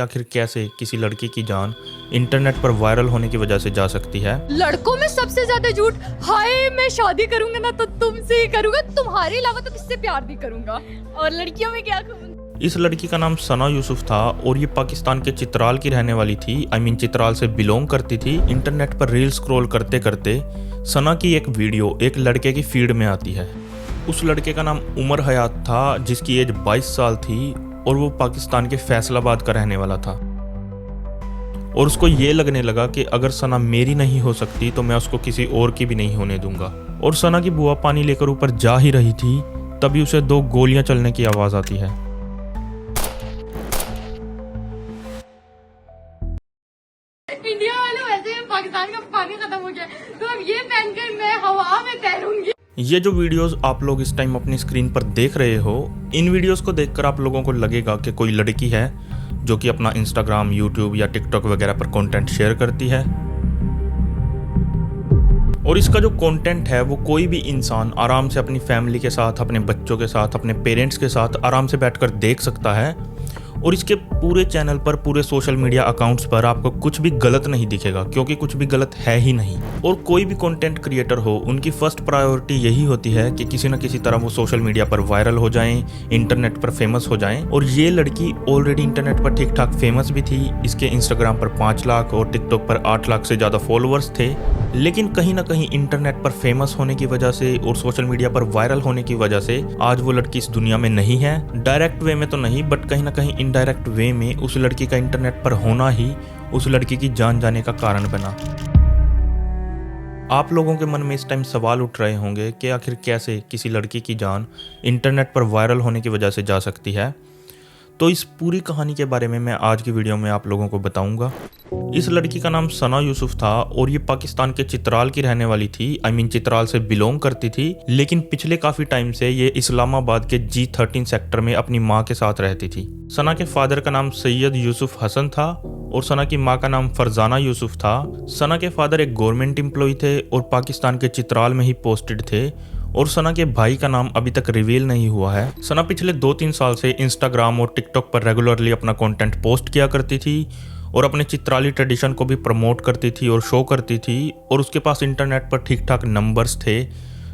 आखिर कैसे किसी लड़की की जान इंटरनेट पर वायरल होने की वजह से जा सकती है। लड़कों में सबसे ज्यादा झूठ, हाय मैं शादी करूंगा ना तो तुमसे ही करूंगा, तुम्हारे अलावा तो किससे प्यार नहीं करूंगा। और लड़कियों में क्या कहूँ। इस लड़की का नाम सना यूसुफ था और ये पाकिस्तान के चित्राल की रहने वाली थी। चित्राल से बिलोंग करती थी। इंटरनेट पर रील स्क्रॉल करते करते सना की एक वीडियो एक लड़के की फीड में आती है। उस लड़के का नाम उमर हयात था, जिसकी एज 22 साल थी और वो पाकिस्तान के फैसलाबाद का रहने वाला था। और उसको ये लगने लगा कि अगर सना मेरी नहीं हो सकती तो मैं उसको किसी और की भी नहीं होने दूंगा। और सना की बुआ पानी लेकर ऊपर जा ही रही थी, तभी उसे 2 गोलियां चलने की आवाज आती है। इंडिया वालों वैसे ही पाकिस्तान का पानी खत्म हो गया, तो अब ये पहनकर मैं हवा में तैरूंगी। ये जो वीडियोस आप लोग इस टाइम अपनी स्क्रीन पर देख रहे हो, इन वीडियोस को देखकर आप लोगों को लगेगा कि कोई लड़की है जो कि अपना इंस्टाग्राम, यूट्यूब या टिकटॉक वगैरह पर कंटेंट शेयर करती है। और इसका जो कंटेंट है वो कोई भी इंसान आराम से अपनी फैमिली के साथ, अपने बच्चों के साथ, अपने पेरेंट्स के साथ आराम से बैठकर देख सकता है। और इसके पूरे चैनल पर, पूरे सोशल मीडिया अकाउंट्स पर आपको कुछ भी गलत नहीं दिखेगा, क्योंकि कुछ भी गलत है ही नहीं। और कोई भी कंटेंट क्रिएटर हो, उनकी फर्स्ट प्रायोरिटी यही होती है कि किसी न किसी तरह वो सोशल मीडिया पर वायरल हो जाएं, इंटरनेट पर फेमस हो जाएं। और ये लड़की ऑलरेडी इंटरनेट पर ठीक ठाक फेमस भी थी। इसके इंस्टाग्राम पर 5 लाख और टिकटॉक पर 8 लाख से ज़्यादा फॉलोअर्स थे। लेकिन कहीं ना कहीं इंटरनेट पर फेमस होने की वजह से और सोशल मीडिया पर वायरल होने की वजह से आज वो लड़की इस दुनिया में नहीं है। डायरेक्ट वे में तो नहीं, बट कहीं ना कहीं इनडायरेक्ट वे में उस लड़की का इंटरनेट पर होना ही उस लड़की की जान जाने का कारण बना। आप लोगों के मन में इस टाइम सवाल उठ रहे होंगे कि आखिर कैसे किसी लड़की की जान इंटरनेट पर वायरल होने की वजह से जा सकती है। तो इस पूरी कहानी के बारे में मैं आज की वीडियो में आप लोगों को बताऊंगा। इस लड़की का नाम सना यूसुफ था और ये पाकिस्तान के चित्राल की रहने वाली थी। चित्राल से बिलोंग करती थी, लेकिन पिछले काफी टाइम से ये इस्लामाबाद के G13 सेक्टर में अपनी माँ के साथ रहती थी। सना के फादर का नाम सैयद यूसुफ हसन था और सना की माँ का नाम फरजाना यूसुफ था। सना के फादर एक गवर्नमेंट एम्प्लॉय थे और पाकिस्तान के चित्राल में ही पोस्टेड थे। और सना के भाई का नाम अभी तक रिवील नहीं हुआ है। सना पिछले 2-3 साल से इंस्टाग्राम और टिकटॉक पर रेगुलरली अपना कंटेंट पोस्ट किया करती थी और अपने चित्राली ट्रेडिशन को भी प्रमोट करती थी और शो करती थी। और उसके पास इंटरनेट पर ठीक ठाक नंबर्स थे,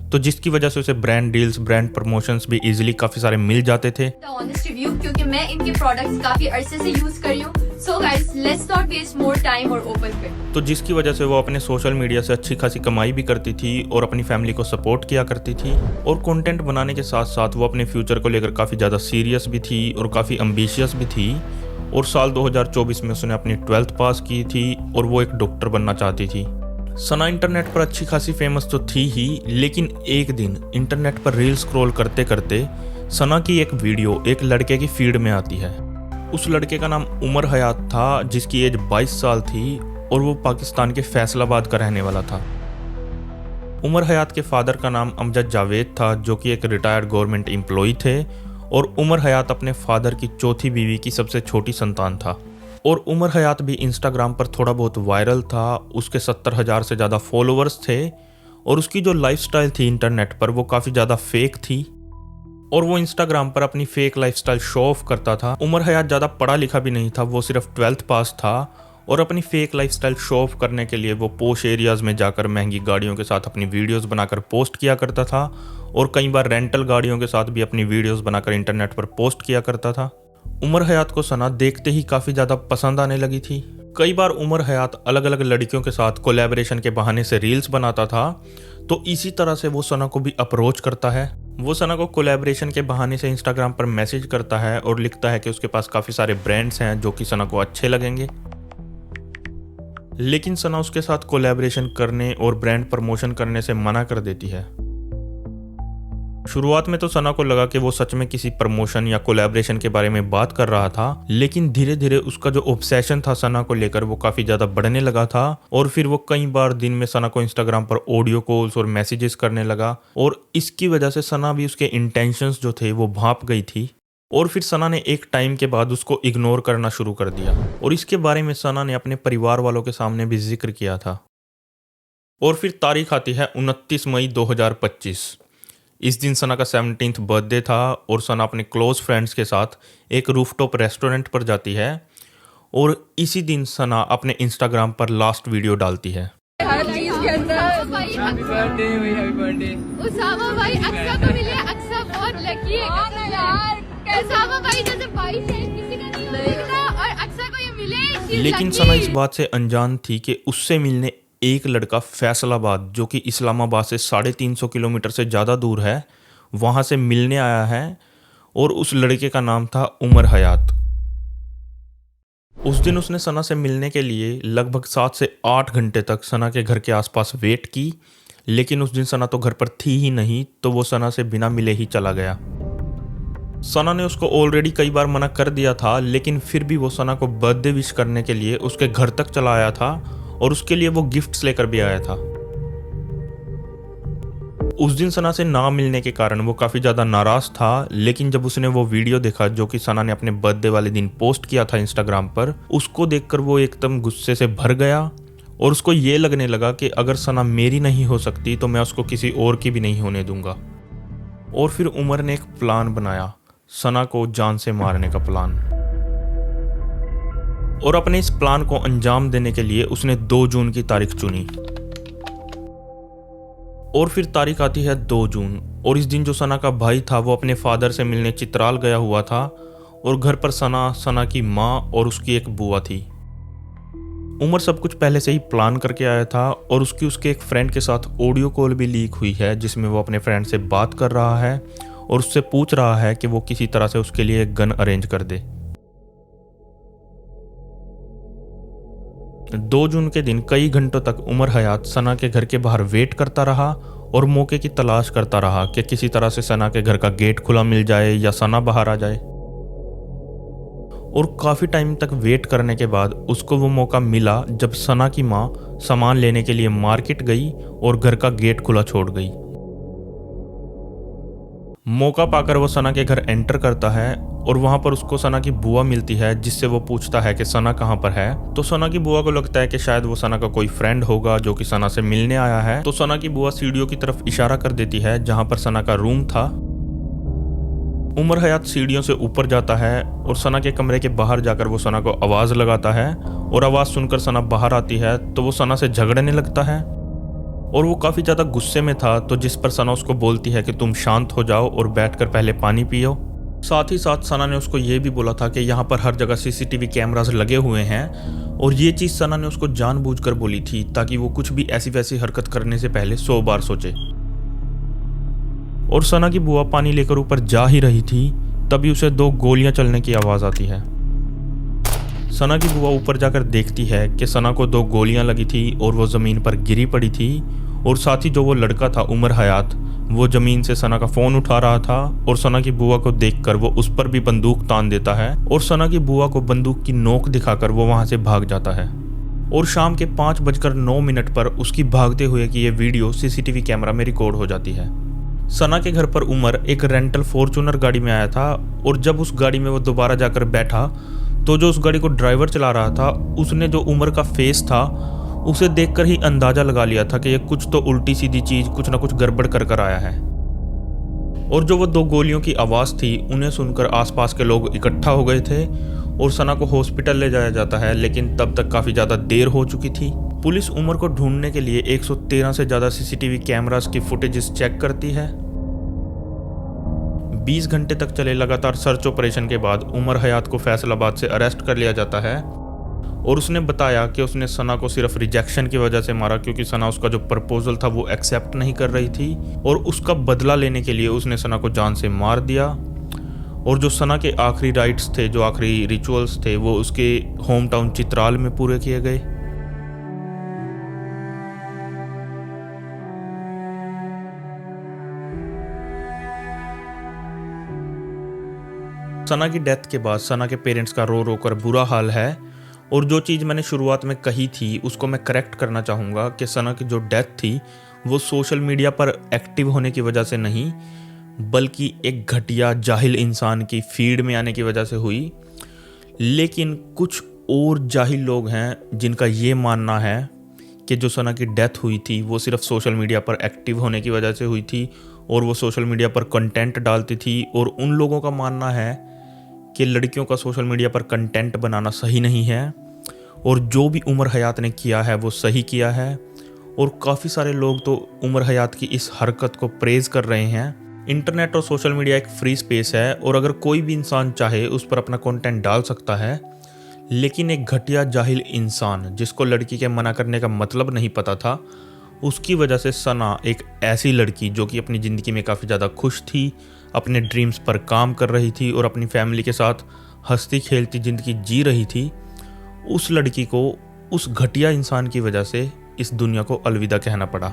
तो जिसकी वजह से उसे ब्रांड डील्स, ब्रांड प्रमोशंस भी इजीली काफी सारे मिल जाते थे। ऑनेस्ट रिव्यू, क्योंकि मैं इनके प्रोडक्ट्स काफी अरसे से यूज कर रही हूँ। So guys, let's not waste more time और ओपन पे। तो जिसकी वजह से वो अपने सोशल मीडिया से अच्छी खासी कमाई भी करती थी और अपनी फैमिली को सपोर्ट किया करती थी। और कंटेंट बनाने के साथ साथ वो अपने फ्यूचर को लेकर काफी ज्यादा सीरियस भी थी और काफी एम्बिशियस भी थी। और साल 2024 में उसने अपनी 12th पास की थी और वो एक डॉक्टर बनना चाहती थी। सना इंटरनेट पर अच्छी खासी फेमस तो थी ही, लेकिन एक दिन इंटरनेट पर रील स्क्रॉल करते करते सना की एक वीडियो एक लड़के की फीड में आती है। उस लड़के का नाम उमर हयात था, जिसकी एज 22 साल थी और वो पाकिस्तान के फैसलाबाद का रहने वाला था। उमर हयात के फादर का नाम अमजद जावेद था, जो कि एक रिटायर्ड गवर्नमेंट एम्प्लॉय थे। और उमर हयात अपने फादर की चौथी बीवी की सबसे छोटी संतान था। और उमर हयात भी इंस्टाग्राम पर थोड़ा बहुत वायरल था। उसके 70,000 से ज़्यादा फॉलोअर्स थे और उसकी जो लाइफस्टाइल थी इंटरनेट पर वो काफ़ी ज़्यादा फेक थी और वो इंस्टाग्राम पर अपनी फेक लाइफस्टाइल शो ऑफ करता था। उमर हयात ज़्यादा पढ़ा लिखा भी नहीं था, वो सिर्फ 12th पास था और अपनी फेक लाइफस्टाइल शो ऑफ करने के लिए वो पोश एरियाज़ में जाकर महंगी गाड़ियों के साथ अपनी वीडियोज़ बनाकर पोस्ट किया करता था और कई बार रेंटल गाड़ियों के साथ भी अपनी वीडियोज़ बनाकर इंटरनेट पर पोस्ट किया करता था। उमर हयात को सना देखते ही काफ़ी ज़्यादा पसंद आने लगी थी। कई बार उमर हयात अलग अलग लड़कियों के साथ कोलैबोरेशन के बहाने से रील्स बनाता था, तो इसी तरह से वो सना को भी अप्रोच करता है। वो सना को कोलैबोरेशन के बहाने से इंस्टाग्राम पर मैसेज करता है और लिखता है कि उसके पास काफ़ी सारे ब्रांड्स हैं जो कि सना को अच्छे लगेंगे। लेकिन सना उसके साथ कोलैबोरेशन करने और ब्रांड प्रमोशन करने से मना कर देती है। शुरुआत में तो सना को लगा कि वो सच में किसी प्रमोशन या कोलैबोरेशन के बारे में बात कर रहा था, लेकिन धीरे धीरे उसका जो ऑब्सेशन था सना को लेकर वो काफी ज्यादा बढ़ने लगा था। और फिर वो कई बार दिन में सना को इंस्टाग्राम पर ऑडियो कॉल्स और मैसेजेस करने लगा और इसकी वजह से सना भी उसके इंटेंशंस जो थे वो भांप गई थी। और फिर सना ने एक टाइम के बाद उसको इग्नोर करना शुरू कर दिया और इसके बारे में सना ने अपने परिवार वालों के सामने भी जिक्र किया था। और फिर तारीख आती है 29 मई 2025। इस दिन सना का 17th बर्थडे था और सना अपने क्लोज फ्रेंड्स के साथ एक रूफटॉप रेस्टोरेंट पर जाती है और इसी दिन सना अपने इंस्टाग्राम पर लास्ट वीडियो डालती है। हर चीज के अंदर हैप्पी बर्थडे भाई, हैप्पी बर्थडे। उसामा भाई अक्सा को मिले, अक्सा बहुत लकी है यार। उसामा भाई जैसे भाई है किसी का नहीं होगा और अक्सा को ये मिले। लेकिन सना इस बात से अनजान थी कि उससे मिलने एक लड़का फैसलाबाद, जो कि इस्लामाबाद से 350 किलोमीटर से ज़्यादा दूर है, वहाँ से मिलने आया है और उस लड़के का नाम था उमर हयात। उस दिन उसने सना से मिलने के लिए लगभग 7 से 8 घंटे तक सना के घर के आसपास वेट की, लेकिन उस दिन सना तो घर पर थी ही नहीं, तो वो सना से बिना मिले ही चला गया। सना ने उसको ऑलरेडी कई बार मना कर दिया था, लेकिन फिर भी वो सना को बर्थडे विश करने के लिए उसके घर तक चला आया था और उसके लिए वो गिफ्ट्स लेकर भी आया था। उस दिन सना से ना मिलने के कारण वो काफ़ी ज़्यादा नाराज़ था, लेकिन जब उसने वो वीडियो देखा जो कि सना ने अपने बर्थडे वाले दिन पोस्ट किया था इंस्टाग्राम पर, उसको देखकर वो एकदम गुस्से से भर गया और उसको ये लगने लगा कि अगर सना मेरी नहीं हो सकती तो मैं उसको किसी और की भी नहीं होने दूंगा। और फिर उमर ने एक प्लान बनाया, सना को जान से मारने का प्लान। और अपने इस प्लान को अंजाम देने के लिए उसने 2 जून की तारीख चुनी। और फिर तारीख आती है 2 जून, और इस दिन जो सना का भाई था वो अपने फादर से मिलने चित्राल गया हुआ था और घर पर सना की माँ और उसकी एक बुआ थी। उमर सब कुछ पहले से ही प्लान करके आया था और उसके एक फ्रेंड के साथ ऑडियो कॉल भी लीक हुई है, जिसमें वो अपने फ्रेंड से बात कर रहा है और उससे पूछ रहा है कि वो किसी तरह से उसके लिए एक गन अरेंज कर दे। 2 जून के दिन कई घंटों तक उमर हयात सना के घर के बाहर वेट करता रहा और मौके की तलाश करता रहा कि किसी तरह से सना के घर का गेट खुला मिल जाए या सना बाहर आ जाए। और काफ़ी टाइम तक वेट करने के बाद उसको वो मौका मिला जब सना की माँ सामान लेने के लिए मार्केट गई और घर का गेट खुला छोड़ गई। मौका पाकर वो सना के घर एंटर करता है और वहां पर उसको सना की बुआ मिलती है, जिससे वो पूछता है कि सना कहाँ पर है। तो सना की बुआ को लगता है कि शायद वो सना का कोई फ्रेंड होगा जो कि सना से मिलने आया है। तो सना की बुआ सीढ़ियों की तरफ इशारा कर देती है जहां पर सना का रूम था। उमर हयात सीढ़ियों से ऊपर जाता है और सना के कमरे के बाहर जाकर वो सना को आवाज़ लगाता है और आवाज़ सुनकर सना बाहर आती है तो वो सना से झगड़ने लगता है और वो काफ़ी ज़्यादा गुस्से में था, तो जिस पर सना उसको बोलती है कि तुम शांत हो जाओ और बैठकर पहले पानी पियो। साथ ही साथ सना ने उसको ये भी बोला था कि यहाँ पर हर जगह सीसीटीवी कैमरास लगे हुए हैं और ये चीज़ सना ने उसको जानबूझकर बोली थी ताकि वो कुछ भी ऐसी वैसी हरकत करने से पहले 100 बार सोचे। और सना की बुआ पानी लेकर ऊपर जा ही रही थी, तभी उसे 2 गोलियां चलने की आवाज़ आती है। सना की बुआ ऊपर जाकर देखती है कि सना को 2 गोलियां लगी थी और वो ज़मीन पर गिरी पड़ी थी और साथ ही जो वो लड़का था उमर हयात, वो ज़मीन से सना का फ़ोन उठा रहा था और सना की बुआ को देखकर वो उस पर भी बंदूक तान देता है और सना की बुआ को बंदूक की नोक दिखाकर वो वहाँ से भाग जाता है। और शाम के 5:09 पर उसकी भागते हुए की ये वीडियो सीसीटीवी कैमरा में रिकॉर्ड हो जाती है। सना के घर पर उमर एक रेंटल फॉर्च्यूनर गाड़ी में आया था और जब उस गाड़ी में वो दोबारा जाकर बैठा तो जो उस गाड़ी को ड्राइवर चला रहा था उसने जो उमर का फेस था उसे देखकर ही अंदाजा लगा लिया था कि ये कुछ तो उल्टी सीधी चीज, कुछ ना कुछ गड़बड़ कर आया है। और जो वो 2 गोलियों की आवाज़ थी उन्हें सुनकर आसपास के लोग इकट्ठा हो गए थे और सना को हॉस्पिटल ले जाया जाता है, लेकिन तब तक काफ़ी ज़्यादा देर हो चुकी थी। पुलिस उमर को ढूंढने के लिए 113 से ज़्यादा सीसीटीवी कैमरास की फुटेजेस चेक करती है। 20 घंटे तक चले लगातार सर्च ऑपरेशन के बाद उमर हयात को फैसलाबाद से अरेस्ट कर लिया जाता है और उसने बताया कि उसने सना को सिर्फ रिजेक्शन की वजह से मारा क्योंकि सना उसका जो प्रपोजल था वो एक्सेप्ट नहीं कर रही थी और उसका बदला लेने के लिए उसने सना को जान से मार दिया। और जो सना के आखिरी राइट्स थे, जो आखिरी रिचुअल्स थे, वो उसके होम टाउन चित्राल में पूरे किए गए। सना की डेथ के बाद सना के पेरेंट्स का रो रो कर बुरा हाल है और जो चीज़ मैंने शुरुआत में कही थी उसको मैं करेक्ट करना चाहूँगा कि सना की जो डेथ थी वो सोशल मीडिया पर एक्टिव होने की वजह से नहीं, बल्कि एक घटिया जाहिल इंसान की फीड में आने की वजह से हुई। लेकिन कुछ और जाहिल लोग हैं जिनका ये मानना है कि जो सना की डेथ हुई थी वो सिर्फ सोशल मीडिया पर एक्टिव होने की वजह से हुई थी और वो सोशल मीडिया पर कंटेंट डालती थी। और उन लोगों का मानना है कि लड़कियों का सोशल मीडिया पर कंटेंट बनाना सही नहीं है और जो भी उमर हयात ने किया है वो सही किया है। और काफ़ी सारे लोग तो उमर हयात की इस हरकत को प्रेज़ कर रहे हैं। इंटरनेट और सोशल मीडिया एक फ्री स्पेस है और अगर कोई भी इंसान चाहे उस पर अपना कंटेंट डाल सकता है, लेकिन एक घटिया जाहिल इंसान जिसको लड़की के मना करने का मतलब नहीं पता था, उसकी वजह से सना, एक ऐसी लड़की जो कि अपनी ज़िंदगी में काफ़ी ज़्यादा खुश थी, अपने ड्रीम्स पर काम कर रही थी और अपनी फैमिली के साथ हंसती खेलती ज़िंदगी जी रही थी, उस लड़की को उस घटिया इंसान की वजह से इस दुनिया को अलविदा कहना पड़ा।